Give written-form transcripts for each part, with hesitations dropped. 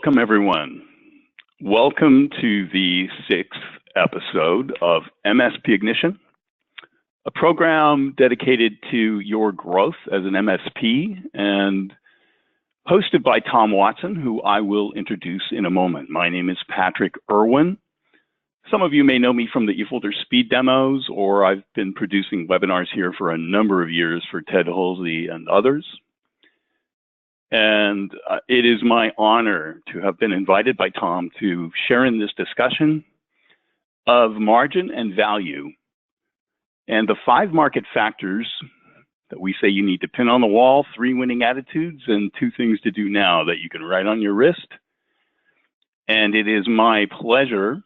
Welcome, everyone. Welcome to the 6th episode of MSP Ignition, a program dedicated to your growth as an MSP and hosted by Tom Watson, who I will introduce in a moment. My name is Patrick Irwin. Some of you may know me from the eFolder speed demos, or I've been producing webinars here for a number of years for Ted Holsey and others. And it is my honor to have been invited by Tom to share in this discussion of margin and value and the 5 market factors that we say you need to pin on the wall, 3 winning attitudes, and 2 things to do now that you can write on your wrist. And it is my pleasure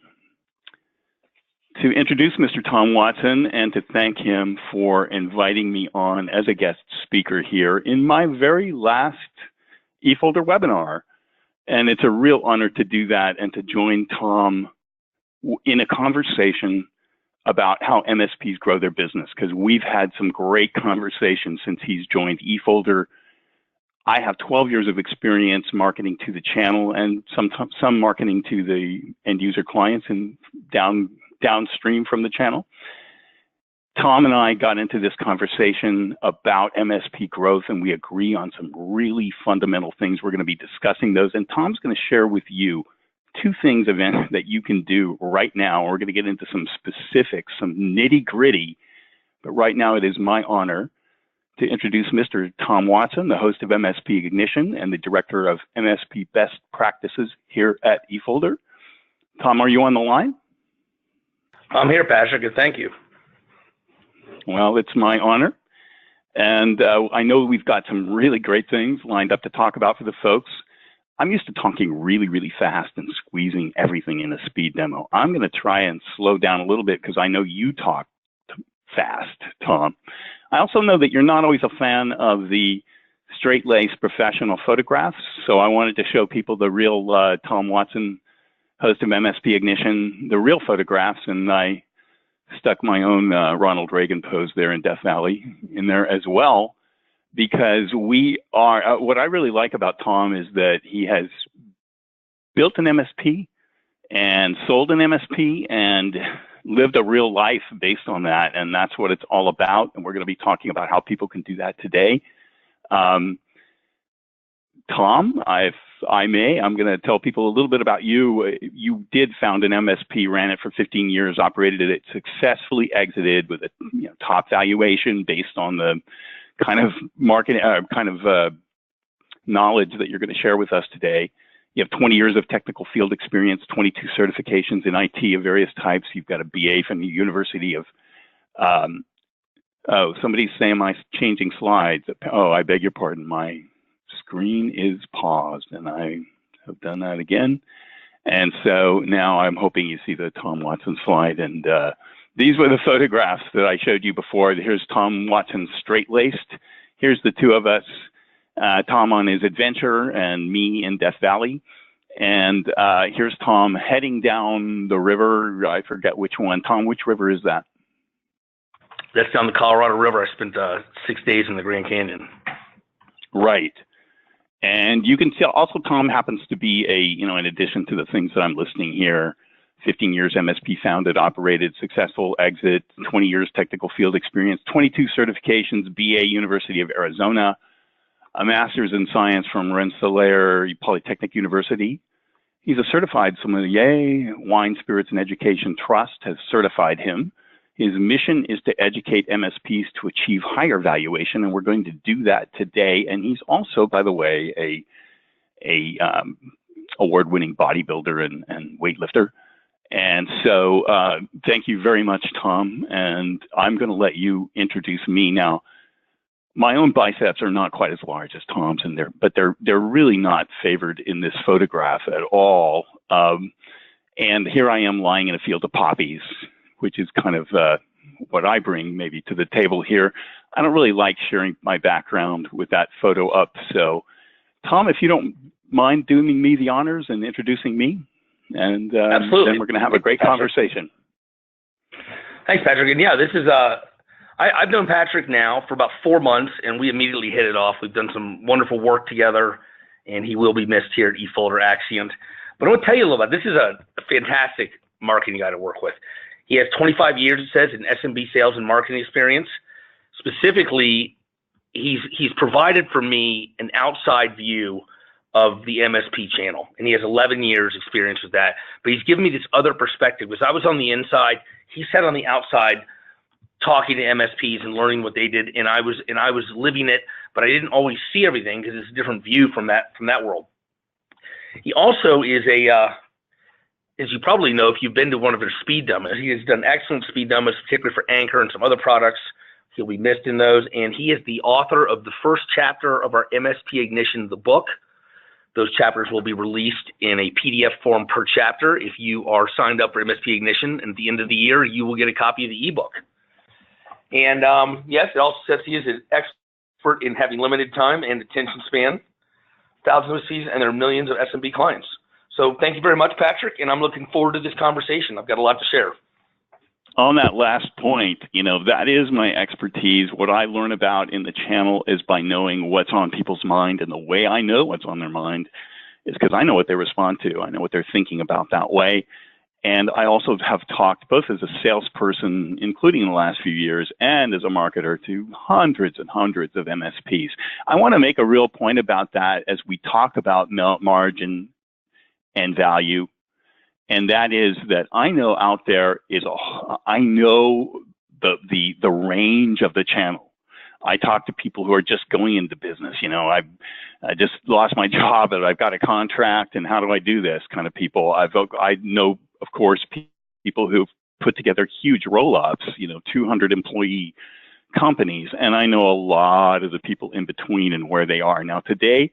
to introduce Mr. Tom Watson and to thank him for inviting me on as a guest speaker here in my very last eFolder webinar. And it's a real honor to do that and to join Tom in a conversation about how MSPs grow their business, because we've had some great conversations since he's joined eFolder. I have 12 years of experience marketing to the channel and some marketing to the end user clients and downstream from the channel. Tom and I got into this conversation about MSP growth, and we agree on some really fundamental things. We're going to be discussing those, and Tom's going to share with you 2 things that you can do right now. We're going to get into some specifics, some nitty-gritty, but right now it is my honor to introduce Mr. Tom Watson, the host of MSP Ignition and the director of MSP Best Practices here at eFolder. Tom, are you on the line? I'm here, Patrick, and thank you. Well, it's my honor. And I know we've got some really great things lined up to talk about for the folks. I'm used to talking really, really fast and squeezing everything in a speed demo. I'm going to try and slow down a little bit because I know you talk fast, Tom. I also know that you're not always a fan of the straight-laced professional photographs, so I wanted to show people the real Tom Watson, host of MSP Ignition, the real photographs, and I stuck my own Ronald Reagan pose there in Death Valley in there as well, because we are, what I really like about Tom is that he has built an MSP and sold an MSP and lived a real life based on that, and that's what it's all about, and we're going to be talking about how people can do that today. Tom, I'm going to tell people a little bit about you. You did found an MSP, ran it for 15 years, operated it, successfully exited with a top valuation based on the kind of market, knowledge that you're going to share with us today. You have 20 years of technical field experience, 22 certifications in IT of various types. You've got a BA from the University of, oh, somebody's saying am I changing slides? Oh, I beg your pardon. My screen is paused, and I have done that again. And so now I'm hoping you see the Tom Watson slide. And these were the photographs that I showed you before. Here's Tom Watson straight-laced. Here's the 2 of us, Tom on his adventure and me in Death Valley. And here's Tom heading down the river. I forget which one. Tom, which river is that? That's down the Colorado River. I spent 6 days in the Grand Canyon. Right. And you can tell also Tom happens to be in addition to the things that I'm listing here, 15 years MSP founded, operated, successful exit, 20 years technical field experience, 22 certifications, BA, University of Arizona, a master's in science from Rensselaer Polytechnic University. He's a certified sommelier. Wine, Spirits, and Education Trust has certified him. His mission is to educate MSPs to achieve higher valuation, and we're going to do that today. And he's also, by the way, a award-winning bodybuilder and weightlifter. And so thank you very much, Tom. And I'm going to let you introduce me now. My own biceps are not quite as large as Tom's, but they're really not favored in this photograph at all. And here I am lying in a field of poppies, which is kind of what I bring maybe to the table here. I don't really like sharing my background with that photo up. So, Tom, if you don't mind doing me the honors and introducing me, and Absolutely. Then we're going to have a great conversation. Thanks, Patrick. And yeah, this is I've known Patrick now for about 4 months, and we immediately hit it off. We've done some wonderful work together, and he will be missed here at eFolder Axient. But I want to tell you a little about this. Is a fantastic marketing guy to work with. He has 25 years, it says, in SMB sales and marketing experience. Specifically, he's provided for me an outside view of the MSP channel, and he has 11 years experience with that. But he's given me this other perspective, because I was on the inside, he sat on the outside talking to MSPs and learning what they did, and I was living it, but I didn't always see everything because it's a different view from that world. He also is as you probably know if you've been to one of their speed demos, he has done excellent speed demos, particularly for Anchor and some other products. He'll be missed in those, and he is the author of the first chapter of our MSP Ignition, the book. Those chapters will be released in a PDF form per chapter. If you are signed up for MSP Ignition, and at the end of the year, you will get a copy of the ebook. And yes, it also says he is an expert in having limited time and attention span, thousands of MSPs, and there are millions of SMB clients. So thank you very much, Patrick, and I'm looking forward to this conversation. I've got a lot to share. On that last point, that is my expertise. What I learn about in the channel is by knowing what's on people's mind, and the way I know what's on their mind is because I know what they respond to. I know what they're thinking about that way. And I also have talked both as a salesperson, including in the last few years, and as a marketer to hundreds and hundreds of MSPs. I want to make a real point about that as we talk about margin and value. And that is that I know out there I know the range of the channel. I talk to people who are just going into business. I just lost my job and I've got a contract, and how do I do this kind of people. I know, of course, people who've put together huge roll-ups, 200 employee companies. And I know a lot of the people in between and where they are. Now today,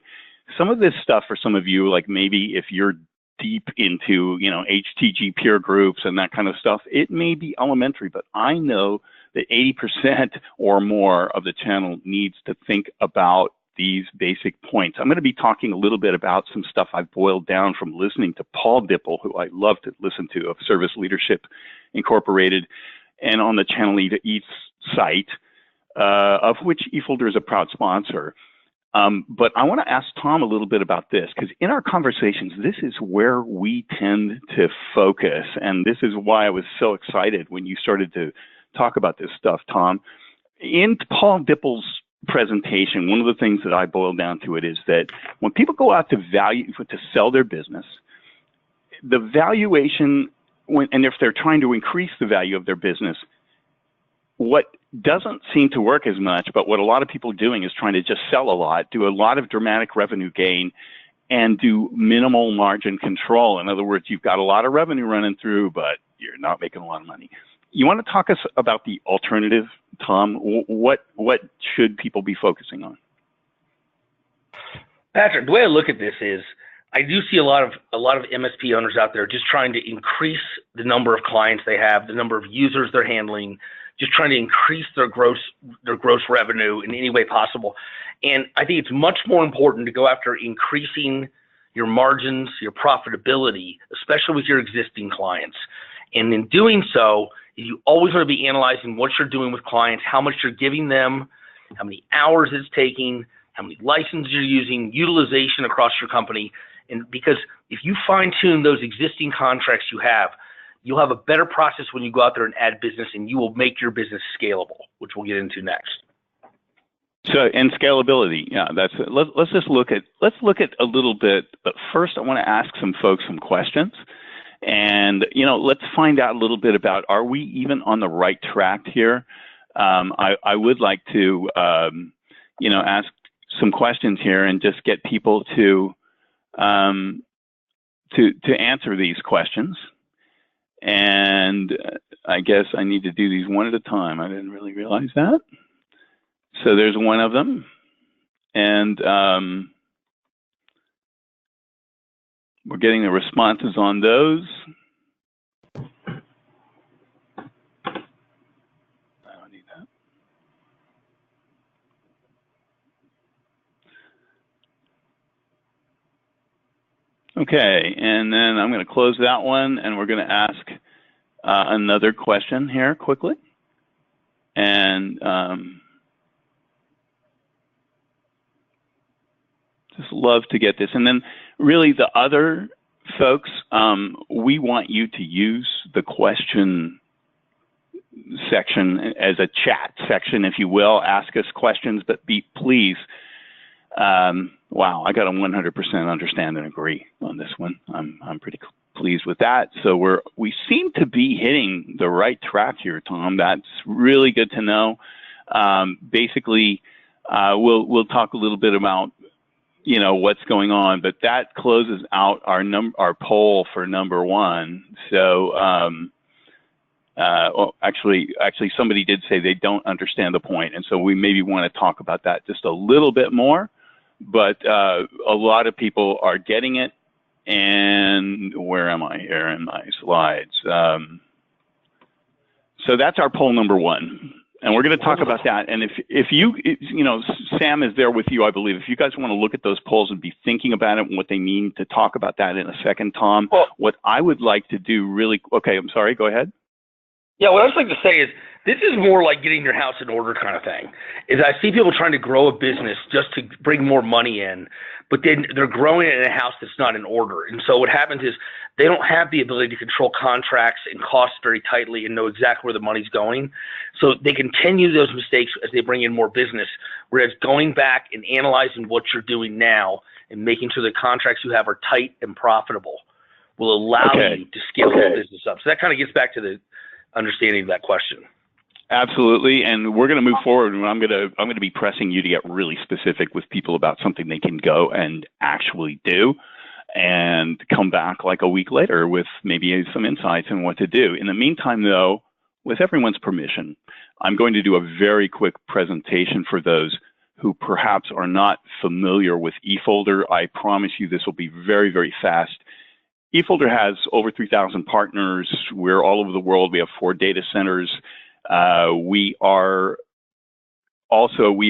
some of this stuff for some of you, like maybe if you're deep into, HTG peer groups and that kind of stuff, it may be elementary, but I know that 80% or more of the channel needs to think about these basic points. I'm going to be talking a little bit about some stuff I've boiled down from listening to Paul Dipple, who I love to listen to, of Service Leadership Incorporated, and on the Channel Eats site, of which eFolder is a proud sponsor. But I want to ask Tom a little bit about this, because in our conversations, this is where we tend to focus. And this is why I was so excited when you started to talk about this stuff, Tom. In Paul Dipple's presentation, one of the things that I boiled down to it is that when people go out to sell their business, the valuation, and if they're trying to increase the value of their business, what doesn't seem to work as much, but what a lot of people are doing is trying to just sell a lot, do a lot of dramatic revenue gain, and do minimal margin control. In other words, you've got a lot of revenue running through, but you're not making a lot of money. You want to talk us about the alternative, Tom? What should people be focusing on? Patrick, the way I look at this is I do see a lot of MSP owners out there just trying to increase the number of clients they have, the number of users they're handling, just trying to increase their gross revenue in any way possible. And I think it's much more important to go after increasing your margins, your profitability, especially with your existing clients. And in doing so, you always want to be analyzing what you're doing with clients, how much you're giving them, how many hours it's taking, how many licenses you're using, utilization across your company. And because if you fine tune those existing contracts you have, you'll have a better process when you go out there and add business, and you will make your business scalable, which we'll get into next. So, and scalability, yeah, let's look at a little bit, but first I want to ask some folks some questions. And, let's find out a little bit about, are we even on the right track here? I would like to, ask some questions here and just get people to answer these questions. And I guess I need to do these one at a time. I didn't really realize that. So there's one of them. And we're getting the responses on those. I don't need that. Okay, and then I'm going to close that one, and we're going to ask another question here quickly. And Just love to get this. And then really the other folks, we want you to use the question section as a chat section, if you will. Ask us questions, but please, wow, I got a 100% understand and agree on this one. I'm pretty pleased with that. So we seem to be hitting the right track here, Tom. That's really good to know. Basically, we'll talk a little bit about what's going on, but that closes out our poll for number one. So actually somebody did say they don't understand the point, and so we maybe want to talk about that just a little bit more. But a lot of people are getting it. And where am I here in my slides? So that's our poll number one. And we're going to talk about that. And if you Sam is there with you, I believe. If you guys want to look at those polls and be thinking about it and what they mean, to talk about that in a second, Tom, what I would like to do okay, I'm sorry, go ahead. Yeah, what I was like to say is, this is more like getting your house in order kind of thing. Is I see people trying to grow a business just to bring more money in, but then they're growing it in a house that's not in order. And so what happens is they don't have the ability to control contracts and costs very tightly and know exactly where the money's going. So they continue those mistakes as they bring in more business, whereas going back and analyzing what you're doing now and making sure the contracts you have are tight and profitable will allow you to scale the business up. So that kind of gets back to the understanding of that question. Absolutely, and we're going to move forward. And I'm going to be pressing you to get really specific with people about something they can go and actually do, and come back like a week later with maybe some insights on what to do. In the meantime, though, with everyone's permission, I'm going to do a very quick presentation for those who perhaps are not familiar with eFolder. I promise you this will be very, very fast. eFolder has over 3,000 partners. We're all over the world. We have 4 data centers. We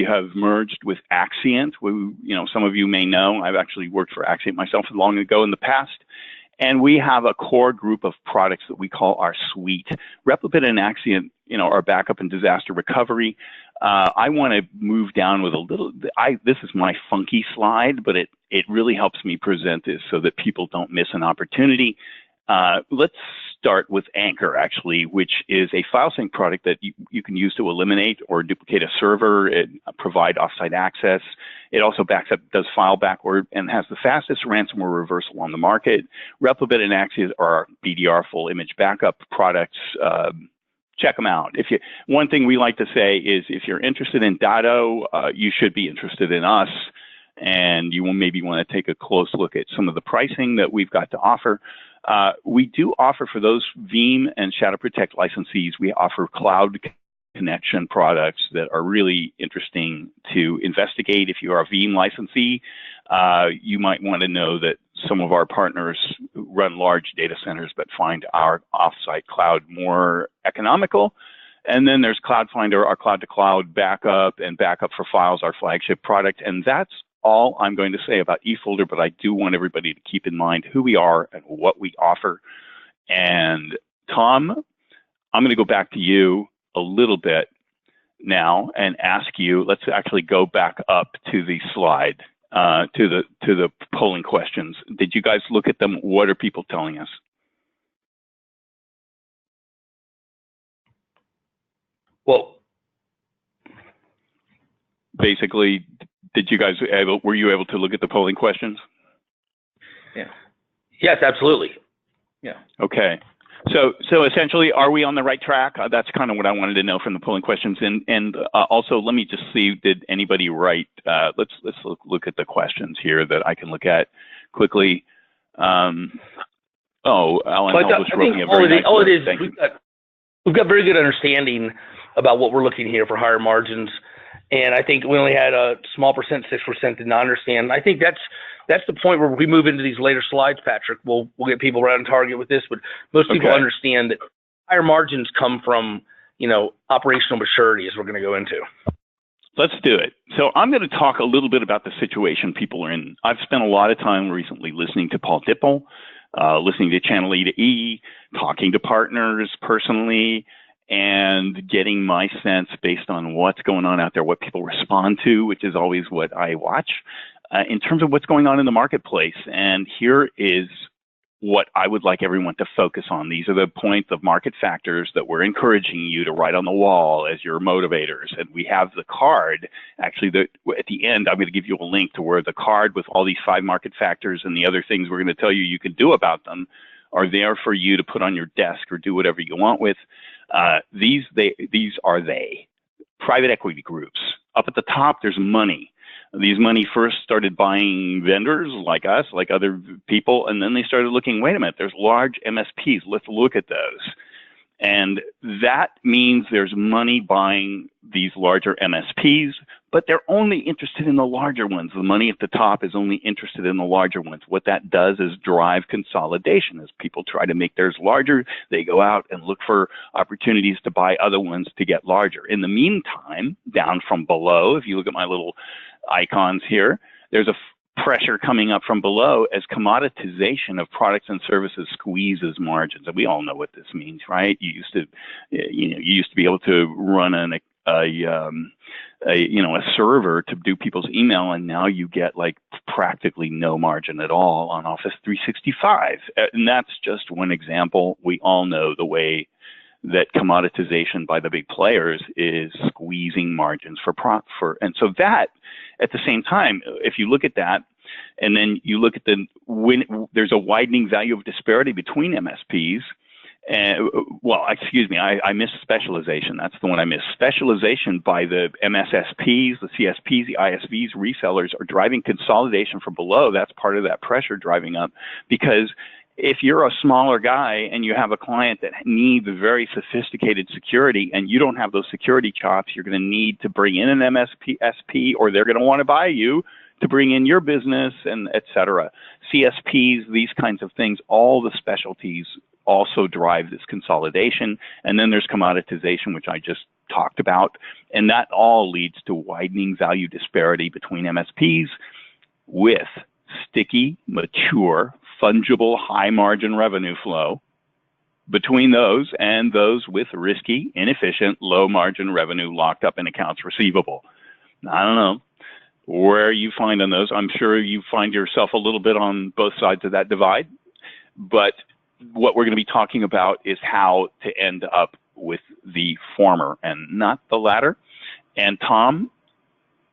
have merged with Axient. Some of you may know, I've actually worked for Axient myself long ago in the past. And we have a core group of products that we call our suite. Replibit and Axient, are backup and disaster recovery. I want to move down with this is my funky slide, but it really helps me present this so that people don't miss an opportunity. Let's start with Anchor, actually, which is a file sync product that you can use to eliminate or duplicate a server and provide offsite access. It also backs up, does file backward, and has the fastest ransomware reversal on the market. Replibit and Axient are our BDR full image backup products. Check them out. One thing we like to say is, if you're interested in Datto, you should be interested in us, and you will maybe want to take a close look at some of the pricing that we've got to offer. We do offer, for those Veeam and Shadow Protect licensees, we offer cloud connection products that are really interesting to investigate. If you are a Veeam licensee, you might want to know that some of our partners run large data centers but find our offsite cloud more economical. And then there's CloudFinder, our cloud-to-cloud backup and backup for files, our flagship product. And that's all I'm going to say about eFolder, but I do want everybody to keep in mind who we are and what we offer. And Tom, I'm going to go back to you a little bit now and ask you, let's actually go back up to the slide, to the polling questions. Did you guys look at them? What are people telling us? Well, basically, were you able to look at the polling questions? Yeah. Yes, absolutely. Yeah. Okay. So essentially, are we on the right track? That's kind of what I wanted to know from the polling questions. And also, let me just see, did anybody write? Let's look at the questions here that I can look at quickly. Alan Hall just wrote me a very nice note. Thank you. We've got very good understanding about what we're looking here for higher margins. And I think we only had a small percent, 6% did not understand. I think that's the point where we move into these later slides, Patrick. We'll get people right on target with this, but most people understand that higher margins come from, operational maturity, as we're going to go into. Let's do it. So I'm going to talk a little bit about the situation people are in. I've spent a lot of time recently listening to Paul Dipple, listening to Channel E to E, talking to partners personally, and getting my sense based on what's going on out there, what people respond to, which is always what I watch. in terms of what's going on in the marketplace. And here is what I would like everyone to focus on. These are the points of market factors that we're encouraging you to write on the wall as your motivators. And we have the card, actually, at the end, I'm going to give you a link to where the card with all these 5 market factors and the other things we're going to tell you you can do about them are there for you to put on your desk or do whatever you want with. These are they. Private equity groups. Up at the top, there's money. These money first started buying vendors like us, like other people, and then they started looking, wait a minute, there's large MSPs. Let's look at those. And that means there's money buying these larger MSPs, but they're only interested in the larger ones. The money at the top is only interested in the larger ones. What that does is drive consolidation. As people try to make theirs larger, they go out and look for opportunities to buy other ones to get larger. In the meantime, down from below, if you look at my little icons here, there's a pressure coming up from below as commoditization of products and services squeezes margins. And we all know what this means, right? You used to be able to run a server to do people's email, and now you get like practically no margin at all on Office 365. And that's just one example. We all know the way that commoditization by the big players is squeezing margins and so that at the same time, if you look at that, and then you look at there's a widening value of disparity between MSPs. I missed specialization. That's the one I missed. Specialization by the MSSPs, the CSPs, the ISVs, resellers are driving consolidation from below. That's part of that pressure driving up, because if you're a smaller guy and you have a client that needs very sophisticated security and you don't have those security chops, you're going to need to bring in an MSP, or they're going to want to buy you to bring in your business, and et cetera. CSPs, these kinds of things, all the specialties also drive this consolidation. And then there's commoditization, which I just talked about. And that all leads to widening value disparity between MSPs with sticky, mature, fungible, high margin revenue flow between those and those with risky, inefficient, low margin revenue locked up in accounts receivable. I don't know where you find on those. I'm sure you find yourself a little bit on both sides of that divide, but what we're going to be talking about is how to end up with the former and not the latter. And Tom,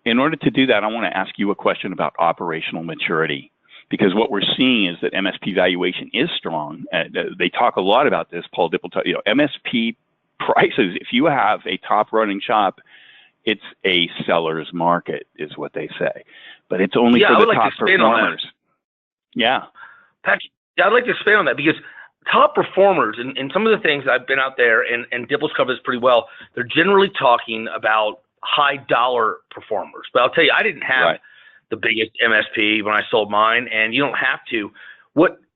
in order to do that, I want to ask you a question about operational maturity, because what we're seeing is that MSP valuation is strong. They talk a lot about this. Paul Dipple, MSP prices, if you have a top running shop, it's a seller's market, is what they say. But it's only for the top performers. Yeah. Patrick, I'd like to expand on that, because top performers, and some of the things I've been out there, and Dipple's covers pretty well, they're generally talking about high dollar performers. But I'll tell you, I didn't have the biggest MSP when I sold mine, and you don't have to.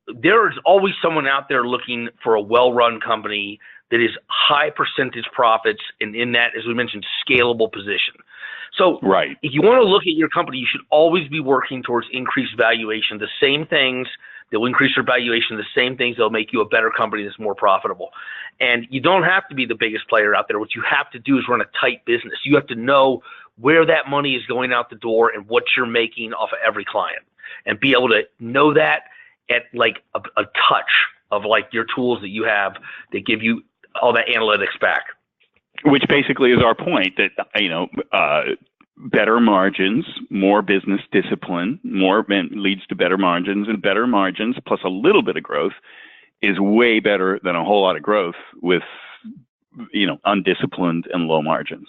There is always someone out there looking for a well-run company that is high percentage profits, and in that, as we mentioned, scalable position. So if you want to look at your company, you should always be working towards increased valuation. The same things that will increase your valuation, the same things that will make you a better company that's more profitable. And you don't have to be the biggest player out there. What you have to do is run a tight business. You have to know where that money is going out the door and what you're making off of every client, and be able to know that at like a touch of like your tools that you have that give you all that analytics back. Which basically is our point, that, better margins, more business discipline, leads to better margins, and better margins plus a little bit of growth is way better than a whole lot of growth with, undisciplined and low margins.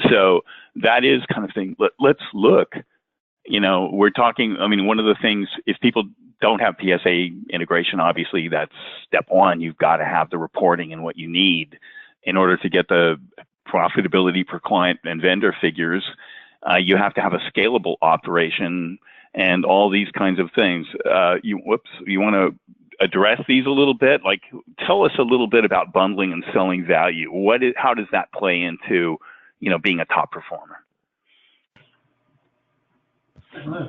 So that is kind of thing. Let's look, we're talking, one of the things, if people don't have PSA integration, obviously that's step one. You've got to have the reporting and what you need in order to get the profitability per client and vendor figures. You have to have a scalable operation and all these kinds of things. You want to address these a little bit? Like, tell us a little bit about bundling and selling value. How does that play into, being a top performer?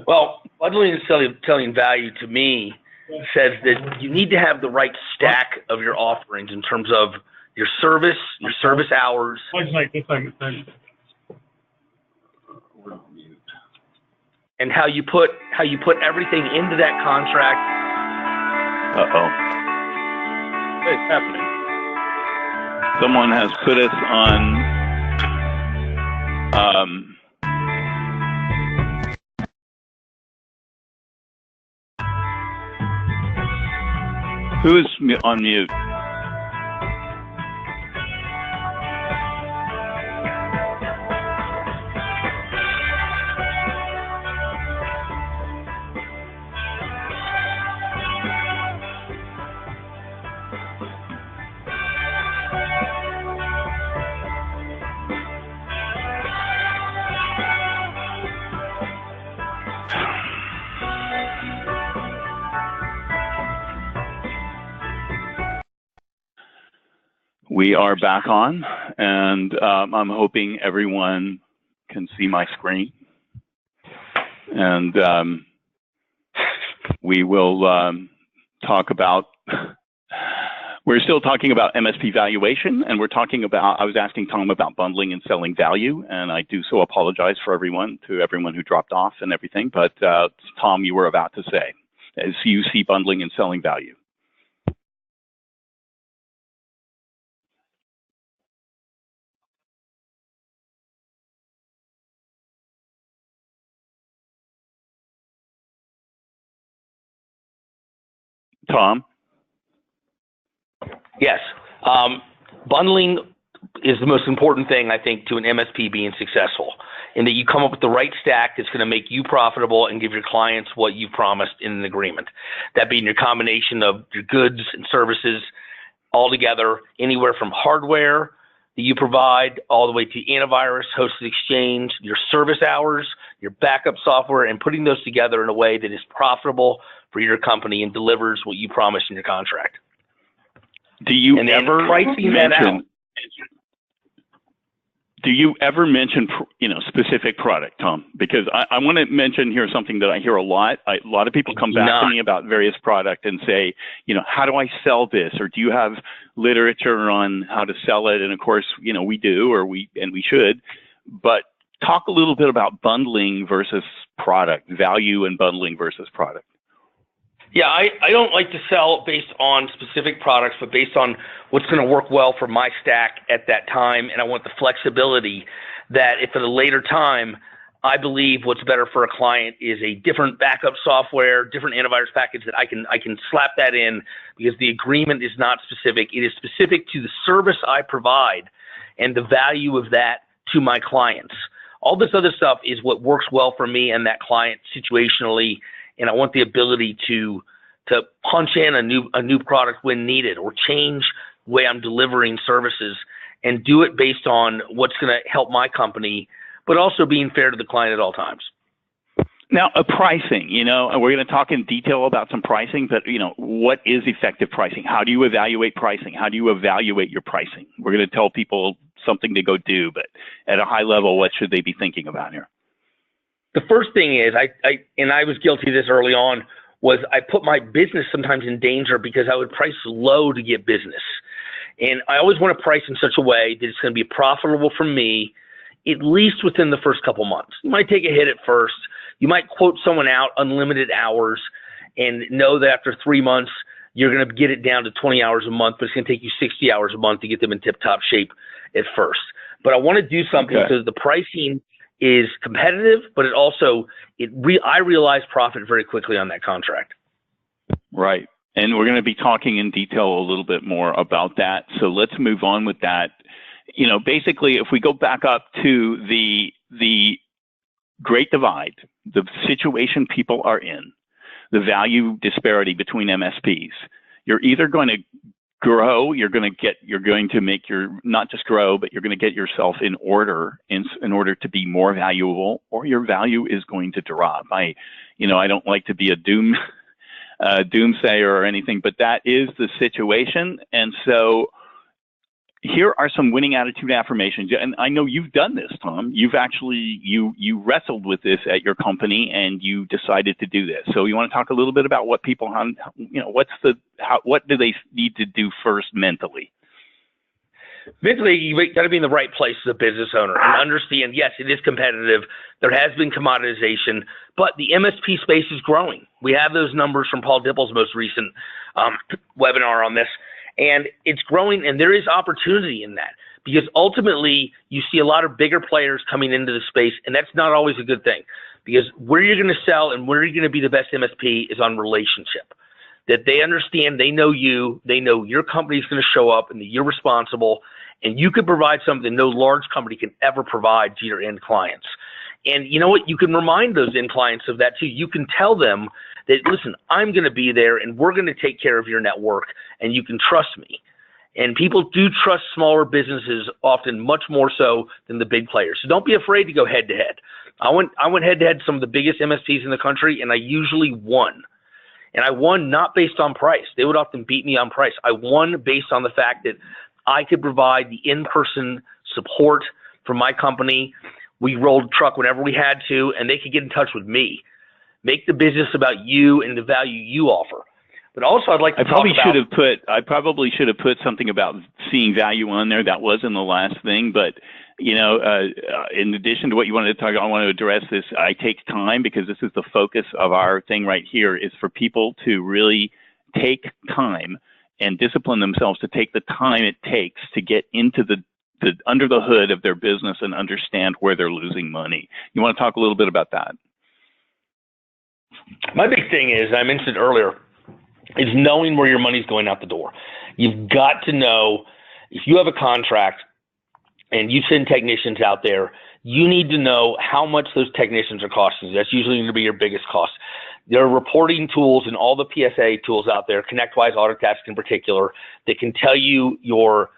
Well, bundling and selling value to me says that you need to have the right stack of your offerings in terms of your service hours. and how you put everything into that contract. Uh-oh. What is happening? Someone has put us on who's on mute? We are back on, and I'm hoping everyone can see my screen. And we will talk about, we're still talking about MSP valuation, and we're talking about, I was asking Tom about bundling and selling value, and I do so apologize for everyone who dropped off and everything, but Tom, you were about to say, as you see bundling and selling value. Tom? Yes. Bundling is the most important thing, I think, to an MSP being successful, in that you come up with the right stack that's going to make you profitable and give your clients what you promised in an agreement. That being your combination of your goods and services all together, anywhere from hardware that you provide all the way to antivirus, hosted exchange, your service hours, your backup software, and putting those together in a way that is profitable for your company and delivers what you promised in your contract. Do you ever mention, specific product, Tom? Because I want to mention here something that I hear a lot. A lot of people come back to me about various product and say, how do I sell this? Or do you have literature on how to sell it? And of course, we do, and we should. But talk a little bit about bundling versus product, value and bundling versus product. Yeah, I don't like to sell based on specific products, but based on what's going to work well for my stack at that time. And I want the flexibility that if at a later time, I believe what's better for a client is a different backup software, different antivirus package, that I can slap that in, because the agreement is not specific. It is specific to the service I provide and the value of that to my clients. All this other stuff is what works well for me and that client situationally. And I want the ability to punch in a new product when needed, or change the way I'm delivering services, and do it based on what's going to help my company, but also being fair to the client at all times. Now, pricing, we're going to talk in detail about some pricing, but, what is effective pricing? How do you evaluate pricing? How do you evaluate your pricing? We're going to tell people something to go do, but at a high level, what should they be thinking about here? The first thing is, I was guilty of this early on, was I put my business sometimes in danger because I would price low to get business. And I always want to price in such a way that it's going to be profitable for me, at least within the first couple months. You might take a hit at first. You might quote someone out unlimited hours and know that after 3 months, you're going to get it down to 20 hours a month, but it's going to take you 60 hours a month to get them in tip-top shape at first. But I want to do something so the pricing is competitive, but I realize profit very quickly on that contract. Right. And we're going to be talking in detail a little bit more about that. So let's move on with that. Basically, if we go back up to the Great Divide, the situation people are in, the value disparity between MSPs, you're either going to grow, you're going to make your, not just grow, but you're going to get yourself in order in order to be more valuable, or your value is going to drop. I don't like to be a doomsayer or anything, but that is the situation. And so here are some winning attitude affirmations. And I know you've done this, Tom. You've actually, you wrestled with this at your company and you decided to do this. So you want to talk a little bit about what people, what do they need to do first mentally? Basically, you got to be in the right place as a business owner and understand, yes, it is competitive. There has been commoditization, but the MSP space is growing. We have those numbers from Paul Dipple's most recent webinar on this, and it's growing, and there is opportunity in that because ultimately you see a lot of bigger players coming into the space, and that's not always a good thing because where you're going to sell and where you're going to be the best MSP is on relationship. That they understand, they know you, they know your company is going to show up and that you're responsible and you could provide something no large company can ever provide to your end clients. And you know what? You can remind those end clients of that too. You can tell them that, listen, I'm going to be there and we're going to take care of your network and you can trust me. And people do trust smaller businesses often much more so than the big players. So don't be afraid to go head to head. I went head to head to some of the biggest MSPs in the country and I usually won. And I won not based on price. They would often beat me on price. I won based on the fact that I could provide the in-person support for my company. We rolled truck whenever we had to, and they could get in touch with me. Make the business about you and the value you offer. But also, I'd like to talk about... I probably should have put something about seeing value on there. That wasn't the last thing, but you know, in addition to what you wanted to talk, I want to address this. I take time because this is the focus of our thing right here is for people to really take time and discipline themselves to take the time it takes to get into the under the hood of their business and understand where they're losing money. You want to talk a little bit about that? My big thing is, I mentioned earlier, is knowing where your money's going out the door. You've got to know if you have a contract and you send technicians out there, you need to know how much those technicians are costing. That's usually going to be your biggest cost. There are reporting tools and all the PSA tools out there, ConnectWise, Autotask in particular, that can tell you your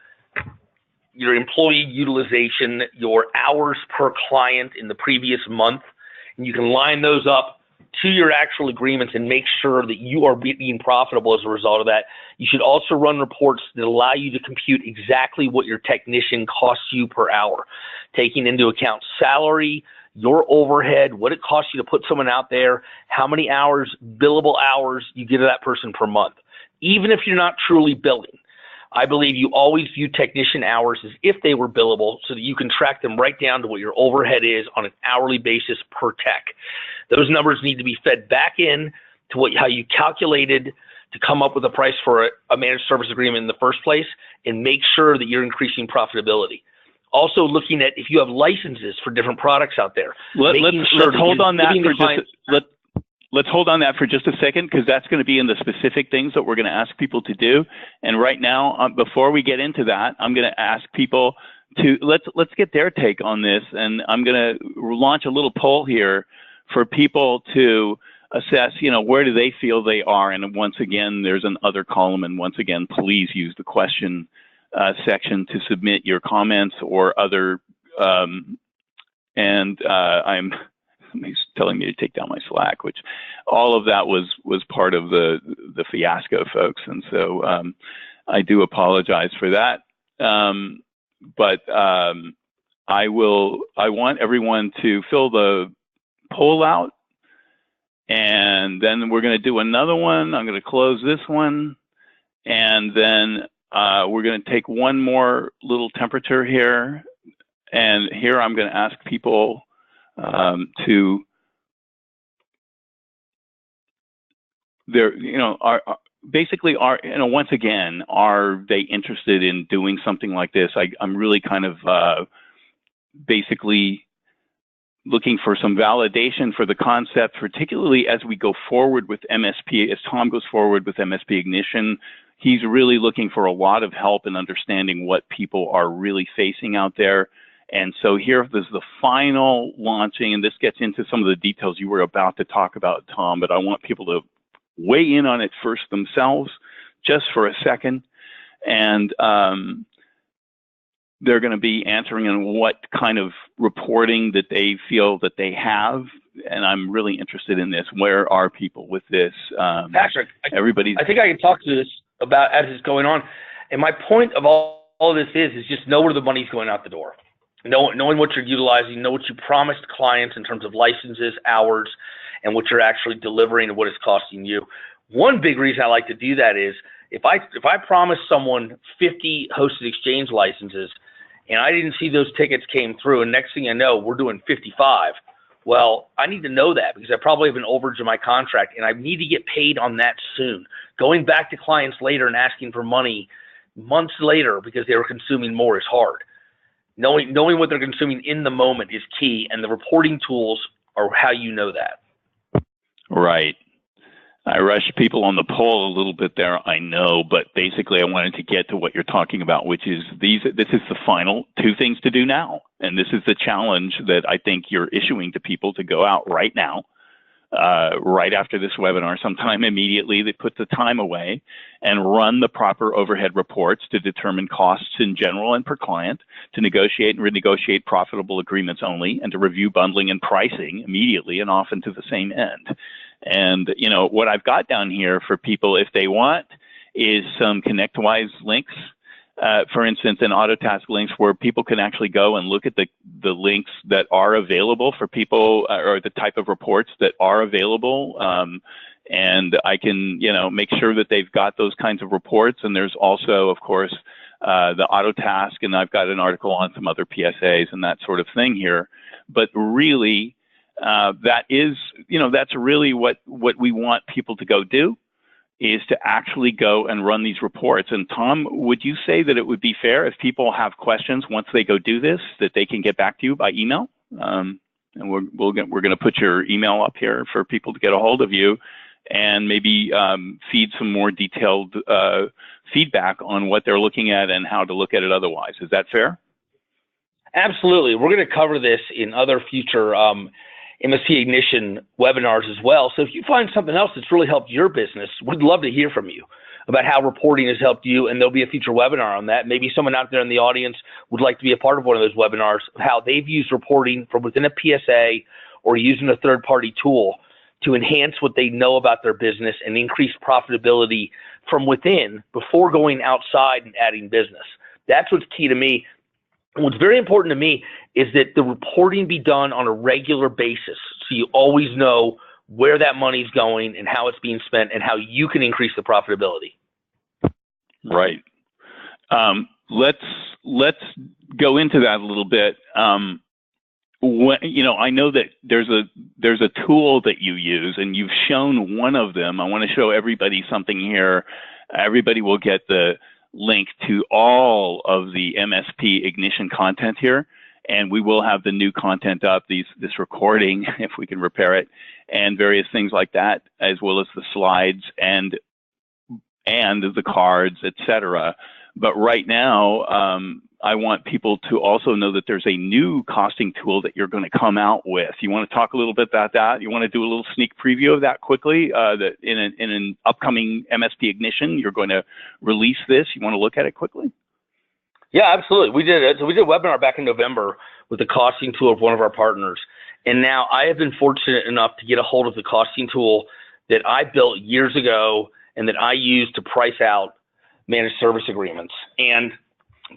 employee utilization, your hours per client in the previous month, and you can line those up to your actual agreements and make sure that you are being profitable as a result of that. You should also run reports that allow you to compute exactly what your technician costs you per hour, taking into account salary, your overhead, what it costs you to put someone out there, how many hours, billable hours you give to that person per month. Even if you're not truly billing, I believe you always view technician hours as if they were billable so that you can track them right down to what your overhead is on an hourly basis per tech. Those numbers need to be fed back in to how you calculated to come up with a price for a managed service agreement in the first place and make sure that you're increasing profitability. Also looking at if you have licenses for different products out there. Let's hold on that for just a second because that's going to be in the specific things that we're going to ask people to do. And right now, before we get into that, I'm going to ask people to let's get their take on this. And I'm going to launch a little poll here for people to assess, you know, where do they feel they are? And once again, there's an other column. And once again, please use the question section to submit your comments or other. He's telling me to take down my Slack, which all of that was part of the fiasco, folks. And so I do apologize for that. But I want everyone to fill the poll out, and then we're going to do another one. I'm going to close this one, and then we're going to take one more little temperature here. And here I'm going to ask people to once again, are they interested in doing something like this? I'm really kind of basically looking for some validation for the concept, particularly as we go forward with MSP, as Tom goes forward with MSP Ignition. He's really looking for a lot of help in understanding what people are really facing out there. And so here is the final launching, and this gets into some of the details you were about to talk about, Tom, but I want people to weigh in on it first themselves, just for a second. And they're going to be answering on what kind of reporting that they feel that they have. And I'm really interested in this. Where are people with this? Patrick, I think I can talk to this about as it's going on. And my point of all this is just know where the money's going out the door. Knowing what you're utilizing, know what you promised clients in terms of licenses, hours, and what you're actually delivering and what it's costing you. One big reason I like to do that is If I promised someone 50 hosted exchange licenses and I didn't see those tickets came through, and next thing I know, we're doing 55. Well, I need to know that because I probably have an overage in my contract and I need to get paid on that soon. Going back to clients later and asking for money months later because they were consuming more is hard. Knowing what they're consuming in the moment is key, and the reporting tools are how you know that. Right. I rushed people on the poll a little bit there, I know, but basically I wanted to get to what you're talking about, which is this is the final two things to do now. And this is the challenge that I think you're issuing to people to go out right now, right after this webinar, sometime immediately. They put the time away and run the proper overhead reports to determine costs in general and per client, to negotiate and renegotiate profitable agreements only, and to review bundling and pricing immediately and often to the same end. And, you know, what I've got down here for people, if they want, is some ConnectWise links. For instance, an AutoTask links where people can actually go and look at the links that are available for people, or the type of reports that are available. And I can, you know, make sure that they've got those kinds of reports. And there's also, of course, the AutoTask, and I've got an article on some other PSAs and that sort of thing here. But really, that is, you know, that's really what we want people to go do, is to actually go and run these reports. And Tom, would you say that it would be fair if people have questions once they go do this, that they can get back to you by email? And we're going to put your email up here for people to get a hold of you, and maybe feed some more detailed feedback on what they're looking at and how to look at it otherwise. Is that fair? Absolutely. We're going to cover this in other future MSP Ignition webinars as well. So if you find something else that's really helped your business, we'd love to hear from you about how reporting has helped you, and there'll be a future webinar on that. Maybe someone out there in the audience would like to be a part of one of those webinars, of how they've used reporting from within a PSA or using a third-party tool to enhance what they know about their business and increase profitability from within before going outside and adding business. That's what's key to me. What's very important to me is that the reporting be done on a regular basis, so you always know where that money's going and how it's being spent and how you can increase the profitability. Right. Let's go into that a little bit. You know, I know that there's a tool that you use, and you've shown one of them. I want to show everybody something here. Everybody will get the link to all of the MSP Ignition content here, and we will have the new content up, this recording, if we can repair it, and various things like that, as well as the slides and the cards, etc. But right now, I want people to also know that there's a new costing tool that you're going to come out with. You want to talk a little bit about that? You want to do a little sneak preview of that quickly? That in an upcoming MSP Ignition, you're going to release this. You want to look at it quickly? Yeah, absolutely. We did it. So we did a webinar back in November with the costing tool of one of our partners. And now I have been fortunate enough to get a hold of the costing tool that I built years ago and that I use to price out managed service agreements. And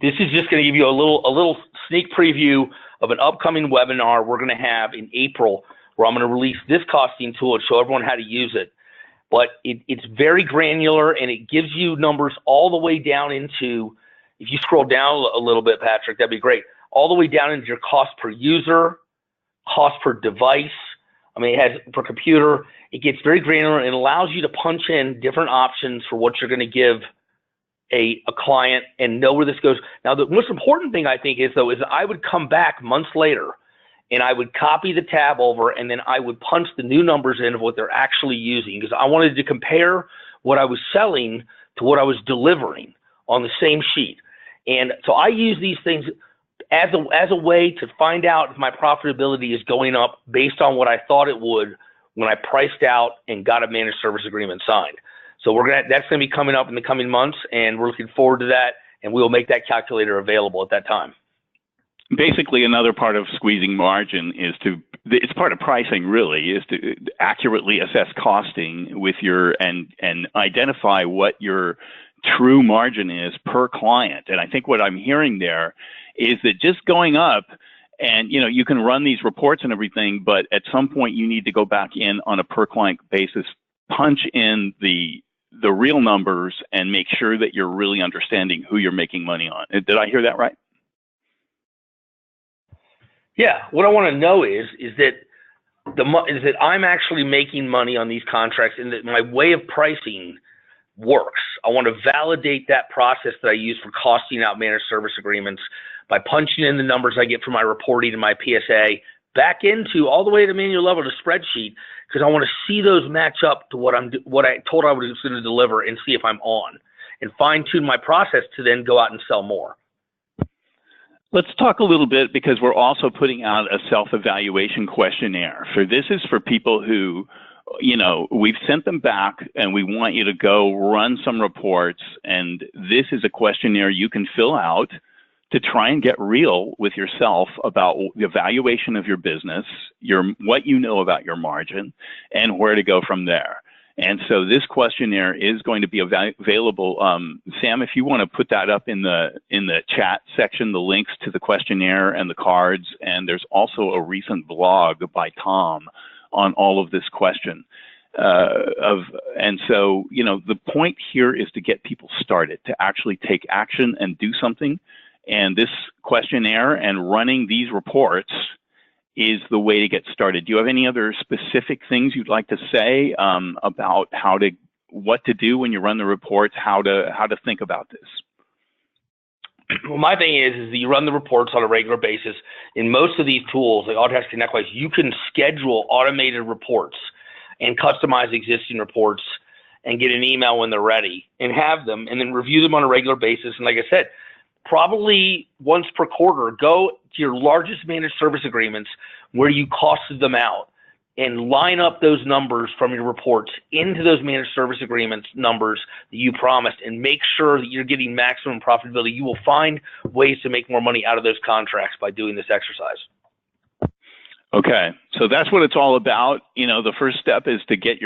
this is just going to give you a little sneak preview of an upcoming webinar we're going to have in April, where I'm going to release this costing tool and show everyone how to use it. But it's very granular, and it gives you numbers all the way down into, if you scroll down a little bit, Patrick, that'd be great, all the way down into your cost per user, cost per device. I mean, it has per computer. It gets very granular and allows you to punch in different options for what you're going to give a client and know where this goes. Now, the most important thing I think is I would come back months later and I would copy the tab over, and then I would punch the new numbers in of what they're actually using, because I wanted to compare what I was selling to what I was delivering on the same sheet. And so I use these things as a way to find out if my profitability is going up based on what I thought it would when I priced out and got a managed service agreement signed. So that's going to be coming up in the coming months, and we're looking forward to that, and we will make that calculator available at that time. Basically, another part of squeezing margin it's part of pricing really, is to accurately assess costing with and identify what your true margin is per client. And I think what I'm hearing there is that just going up, and you can run these reports and everything, but at some point you need to go back in on a per client basis, punch in the the real numbers and make sure that you're really understanding who you're making money on. Did I hear that right? Yeah. What I want to know is that I'm actually making money on these contracts, and that my way of pricing works. I want to validate that process that I use for costing out managed service agreements by punching in the numbers I get from my reporting and my PSA back into all the way to manual level to spreadsheet, because I want to see those match up to what I told I was going to deliver, and see if I'm on, and fine tune my process to then go out and sell more. Let's talk a little bit, because we're also putting out a self-evaluation questionnaire. So this is for people who, we've sent them back and we want you to go run some reports. And this is a questionnaire you can fill out to try and get real with yourself about the evaluation of your business, what you know about your margin, and where to go from there. And so this questionnaire is going to be available. Sam, if you want to put that up in the chat section, the links to the questionnaire and the cards, and there's also a recent blog by Tom on all of this question. And so, the point here is to get people started, to actually take action and do something. And this questionnaire and running these reports is the way to get started. Do you have any other specific things you'd like to say about what to do when you run the reports, how to think about this? Well, my thing is that you run the reports on a regular basis. In most of these tools, like Autodesk ConnectWise, you can schedule automated reports and customize existing reports and get an email when they're ready and have them, and then review them on a regular basis. And like I said, probably once per quarter, go to your largest managed service agreements where you costed them out and line up those numbers from your reports into those managed service agreements numbers that you promised, and make sure that you're getting maximum profitability. You will find ways to make more money out of those contracts by doing this exercise. Okay, so that's what it's all about. The first step is to get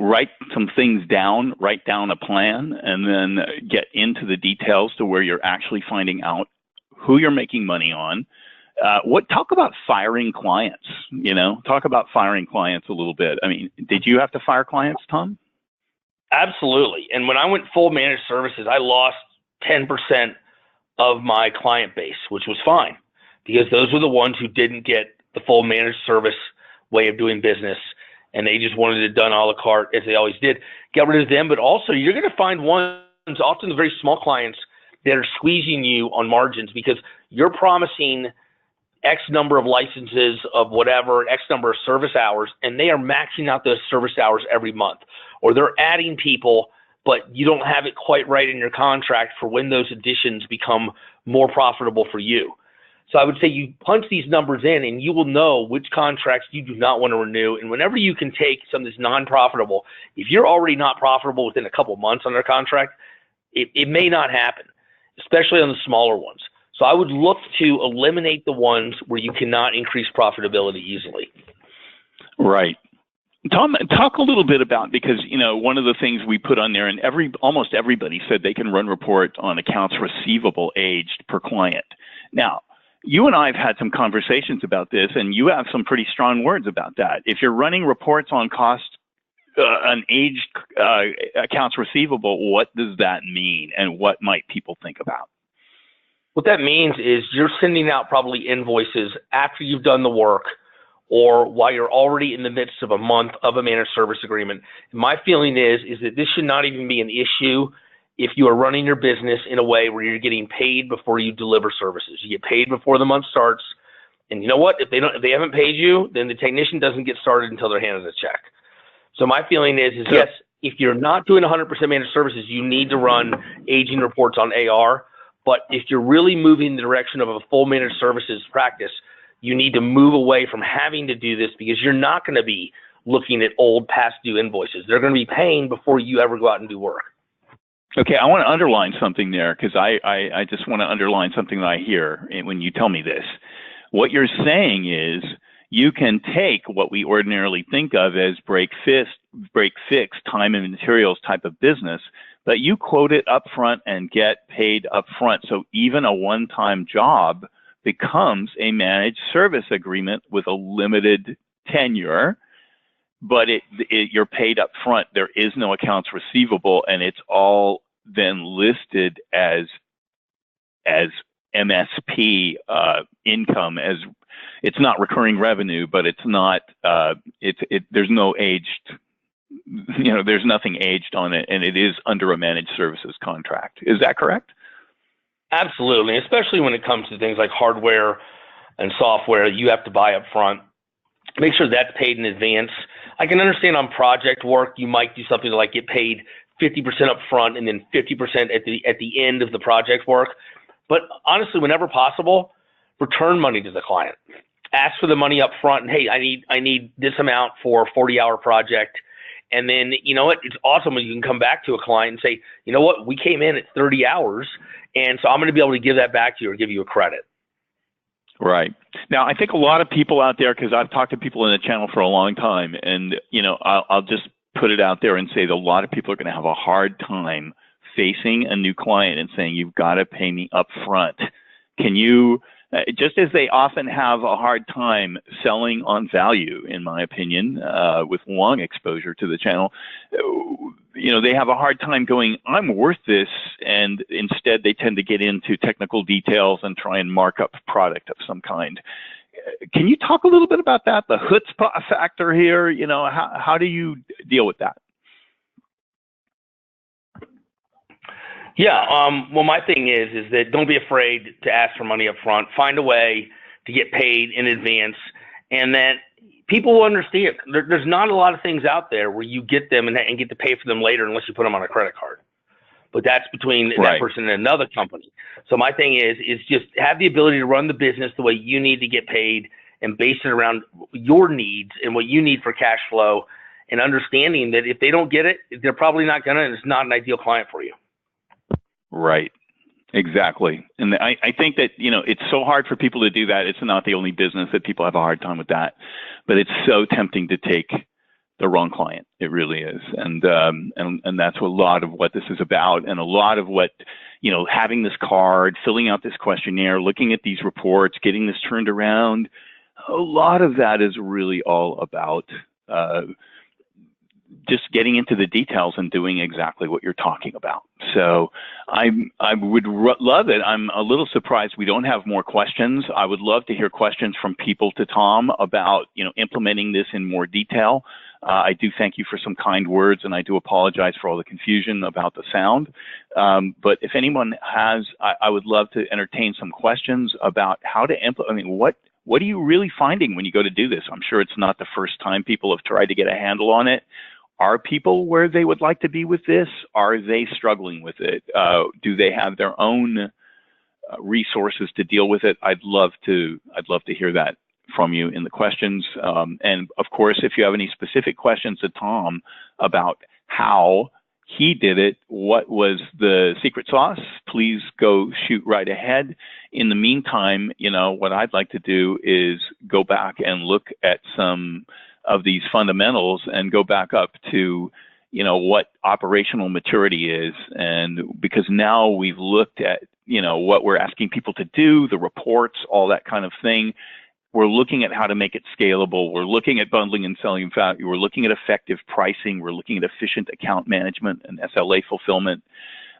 write some things down, write down a plan, and then get into the details to where you're actually finding out who you're making money on. Talk about firing clients, talk about firing clients a little bit. I mean, did you have to fire clients, Tom? Absolutely. And when I went full managed services, I lost 10% of my client base, which was fine, because those were the ones who didn't get the full managed service way of doing business, and they just wanted it done a la carte as they always did. Get rid of them, but also you're going to find ones, often the very small clients, that are squeezing you on margins, because you're promising X number of licenses of whatever, X number of service hours, and they are maxing out those service hours every month. Or they're adding people, but you don't have it quite right in your contract for when those additions become more profitable for you. So I would say you punch these numbers in, and you will know which contracts you do not want to renew. And whenever you can take something that's non-profitable, if you're already not profitable within a couple of months on their contract, it may not happen, especially on the smaller ones. So I would look to eliminate the ones where you cannot increase profitability easily. Right. Tom, talk a little bit about, because, one of the things we put on there, and almost everybody said they can run report on accounts receivable aged per client. Now, you and I have had some conversations about this, and you have some pretty strong words about that. If you're running reports on an aged accounts receivable, what does that mean, and what might people think about? What that means is you're sending out probably invoices after you've done the work, or while you're already in the midst of a month of a managed service agreement. My feeling is that this should not even be an issue if you are running your business in a way where you're getting paid before you deliver services. You get paid before the month starts, and you know what? If they haven't paid you, then the technician doesn't get started until they're handed a check. So my feeling is yes, if you're not doing 100% managed services, you need to run aging reports on AR. But if you're really moving in the direction of a full managed services practice, you need to move away from having to do this, because you're not going to be looking at old past due invoices. They're going to be paying before you ever go out and do work. Okay, I want to underline something there, because I just want to underline something that I hear when you tell me this. What you're saying is you can take what we ordinarily think of as break fix, time and materials type of business, but you quote it up front and get paid up front. So even a one-time job becomes a managed service agreement with a limited tenure, but you're paid up front. There is no accounts receivable, and it's all then listed as MSP income. As it's not recurring revenue, but it's not. There's no aged. There's nothing aged on it, and it is under a managed services contract. Is that correct? Absolutely, especially when it comes to things like hardware and software you have to buy up front. Make sure that's paid in advance. I can understand on project work, you might do something to like get paid 50% up front and then 50% at the end of the project work. But honestly, whenever possible, return money to the client. Ask for the money up front and, hey, I need this amount for a 40-hour project. And then, you know what, it's awesome when you can come back to a client and say, you know what, we came in at 30 hours, and so I'm going to be able to give that back to you or give you a credit. Right. Now, I think a lot of people out there, because I've talked to people in the channel for a long time, and, I'll just put it out there and say that a lot of people are going to have a hard time facing a new client and saying, you've got to pay me up front. Can you, just as they often have a hard time selling on value, in my opinion, with long exposure to the channel, they have a hard time going, I'm worth this, and instead they tend to get into technical details and try and mark up product of some kind. Can you talk a little bit about that, the chutzpah factor here? How do you deal with that? Yeah, well, my thing is that don't be afraid to ask for money up front. Find a way to get paid in advance, and then people will understand. There's not a lot of things out there where you get them and get to pay for them later unless you put them on a credit card. But that's between that person and another company. So my thing is just have the ability to run the business the way you need to get paid and base it around your needs and what you need for cash flow, and understanding that if they don't get it, they're probably not going to, and it's not an ideal client for you. Right. Exactly. And I think that, it's so hard for people to do that. It's not the only business that people have a hard time with that, but it's so tempting to take the wrong client. It really is. And that's a lot of what this is about. And a lot of what, having this card, filling out this questionnaire, looking at these reports, getting this turned around, a lot of that is really all about, just getting into the details and doing exactly what you're talking about. So I would love it. I'm a little surprised we don't have more questions. I would love to hear questions from people to Tom about, implementing this in more detail. I do thank you for some kind words, and I do apologize for all the confusion about the sound. But if anyone has, I would love to entertain some questions about how to implement. What are you really finding when you go to do this? I'm sure it's not the first time people have tried to get a handle on it. Are people where they would like to be with this? Are they struggling with it? Do they have their own resources to deal with it? I'd love to hear that from you in the questions. And of course, if you have any specific questions to Tom about how he did it, what was the secret sauce, please go shoot right ahead. In the meantime, what I'd like to do is go back and look at some of these fundamentals and go back up to, what operational maturity is. And because now we've looked at, what we're asking people to do, the reports, all that kind of thing. We're looking at how to make it scalable. We're looking at bundling and selling value. We're looking at effective pricing. We're looking at efficient account management and SLA fulfillment.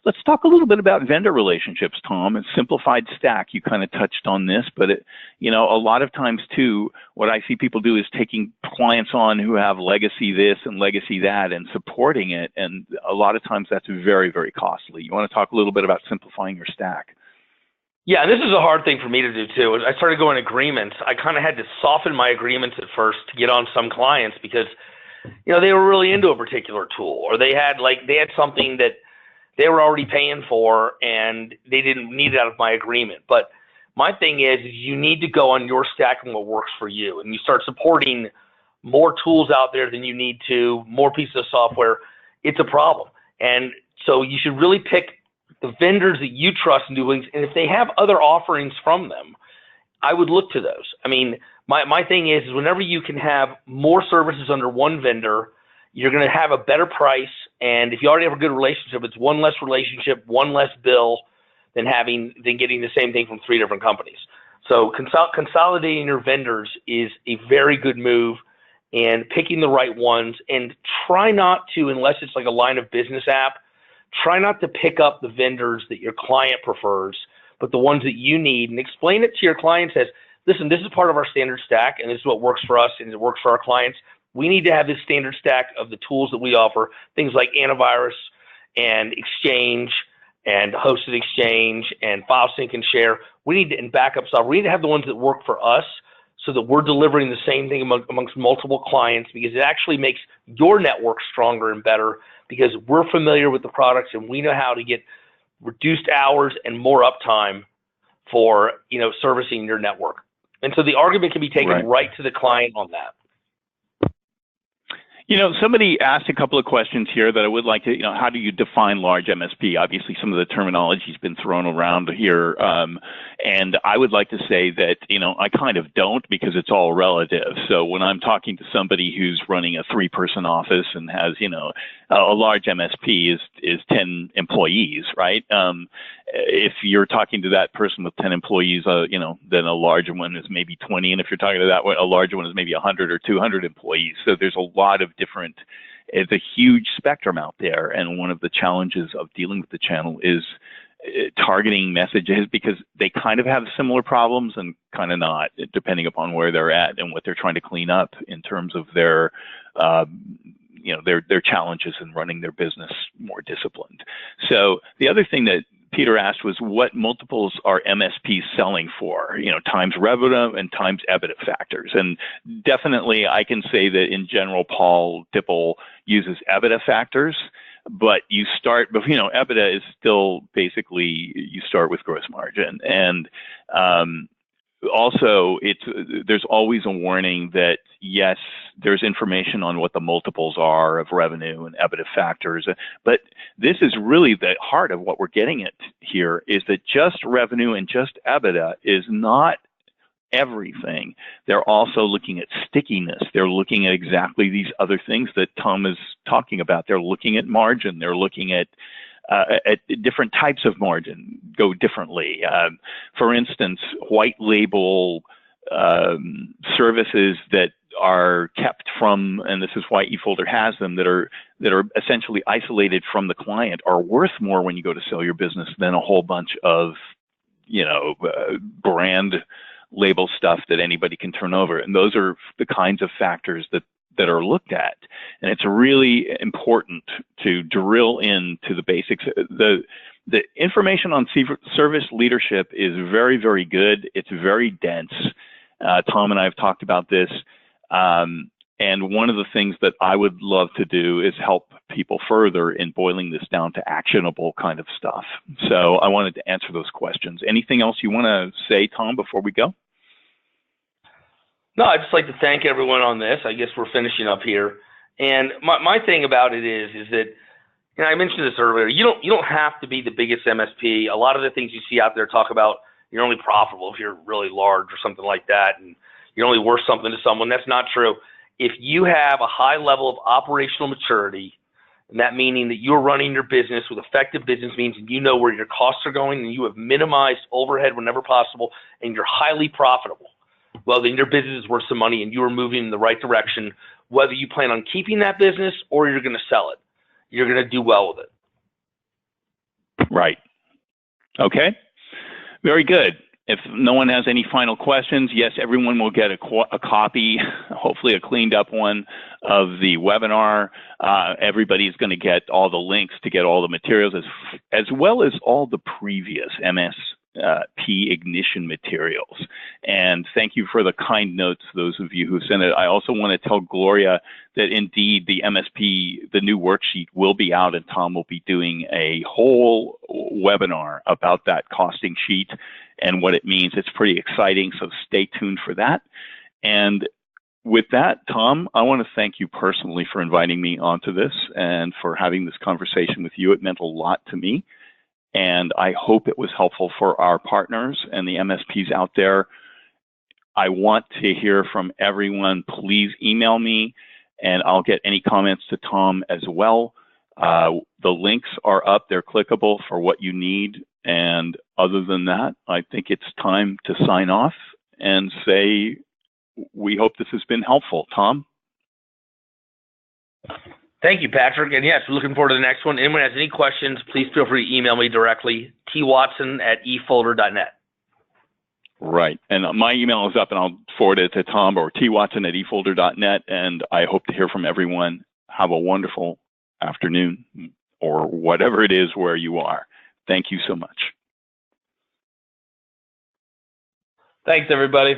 Let's talk a little bit about vendor relationships, Tom. And simplified stack, you kind of touched on this, but a lot of times too, what I see people do is taking clients on who have legacy this and legacy that and supporting it. And a lot of times that's very, very costly. You want to talk a little bit about simplifying your stack? Yeah, this is a hard thing for me to do too. I started going agreements. I kind of had to soften my agreements at first to get on some clients because, they were really into a particular tool, or they had something that they were already paying for and they didn't need it out of my agreement. But my thing is you need to go on your stack and what works for you. And you start supporting more tools out there than you need to, more pieces of software. It's a problem. And so you should really pick the vendors that you trust in doing, and if they have other offerings from them, I would look to those. I mean, my thing is whenever you can have more services under one vendor, you're going to have a better price. And if you already have a good relationship, it's one less relationship, one less bill than getting the same thing from 3 different companies. So consolidating your vendors is a very good move. and picking the right ones, and try not to, unless it's like a line of business app, try not to pick up the vendors that your client prefers, but the ones that you need, and explain it to your clients as, listen, this is part of our standard stack, and this is what works for us, and it works for our clients. We need to have this standard stack of the tools that we offer, things like antivirus and Exchange and hosted Exchange and file sync and share. We need to, and backup software. We need to have the ones that work for us so that we're delivering the same thing amongst multiple clients, because it actually makes your network stronger and better, because we're familiar with the products and we know how to get reduced hours and more uptime for, servicing your network. And so the argument can be taken right to the client on that. Somebody asked a couple of questions here that I would like to, how do you define large MSP? Obviously, some of the terminology has been thrown around here. And I would like to say that, I kind of don't, because it's all relative. So when I'm talking to somebody who's running a 3-person office and has, a large MSP is 10 employees, right? If you're talking to that person with 10 employees, then a larger one is maybe 20. And if you're talking to that one, a larger one is maybe 100 or 200 employees. So there's a lot of different, it's a huge spectrum out there. And one of the challenges of dealing with the channel is targeting messages, because they kind of have similar problems and kind of not, depending upon where they're at and what they're trying to clean up in terms of their challenges in running their business more disciplined. So the other thing that Peter asked was, what multiples are MSPs selling for? Times revenue and times EBITDA factors. And definitely I can say that in general, Paul Dipple uses EBITDA factors, but you start, EBITDA is still basically, you start with gross margin. And also, there's always a warning that, yes, there's information on what the multiples are of revenue and EBITDA factors, but this is really the heart of what we're getting at here, is that just revenue and just EBITDA is not everything. They're also looking at stickiness. They're looking at exactly these other things that Tom is talking about. They're looking at margin. They're looking at different types of margin go differently. For instance, white label services that are kept from, and this is why eFolder has them, that are essentially isolated from the client, are worth more when you go to sell your business than a whole bunch of, brand label stuff that anybody can turn over. And those are the kinds of factors that are looked at. And it's really important to drill into the basics. The information on service leadership is very, very good. It's very dense. Tom and I have talked about this. And one of the things that I would love to do is help people further in boiling this down to actionable kind of stuff. So I wanted to answer those questions. Anything else you want to say, Tom, before we go? No, I'd just like to thank everyone on this. I guess we're finishing up here. And my thing about it is that, I mentioned this earlier, you don't have to be the biggest MSP. A lot of the things you see out there talk about you're only profitable if you're really large or something like that, and you're only worth something to someone. That's not true. If you have a high level of operational maturity, and that meaning that you're running your business with effective business means, and you know where your costs are going, and you have minimized overhead whenever possible, and you're highly profitable, well, then your business is worth some money and you are moving in the right direction, whether you plan on keeping that business or you're going to sell it. You're going to do well with it. Right. Okay. Very good. If no one has any final questions, yes, everyone will get a copy, hopefully a cleaned up one of the webinar. Everybody's going to get all the links to get all the materials as well as all the previous MSP Ignition materials. And thank you for the kind notes, those of you who sent it. I also want to tell Gloria that indeed the MSP, the new worksheet, will be out, and Tom will be doing a whole webinar about that costing sheet and what it means. It's pretty exciting, so stay tuned for that. And with that, Tom, I want to thank you personally for inviting me onto this and for having this conversation with you. It meant a lot to me, and I hope it was helpful for our partners and the MSPs out there. I want to hear from everyone. Please email me, and I'll get any comments to Tom as well. The links are up. They're clickable for what you need. And other than that, I think it's time to sign off and say we hope this has been helpful. Tom? Thank you, Patrick. And yes, we're looking forward to the next one. Anyone has any questions, please feel free to email me directly, twatson@efolder.net. Right. And my email is up, and I'll forward it to Tom, or twatson@efolder.net. And I hope to hear from everyone. Have a wonderful afternoon, or whatever it is where you are. Thank you so much. Thanks, everybody.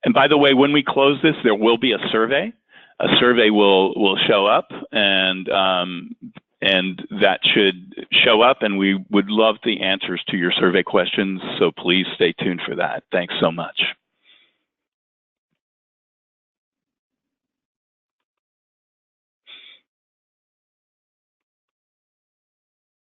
And by the way, when we close this, there will be a survey. A survey will show up, and that should show up, and we would love the answers to your survey questions, so please stay tuned for that. Thanks so much.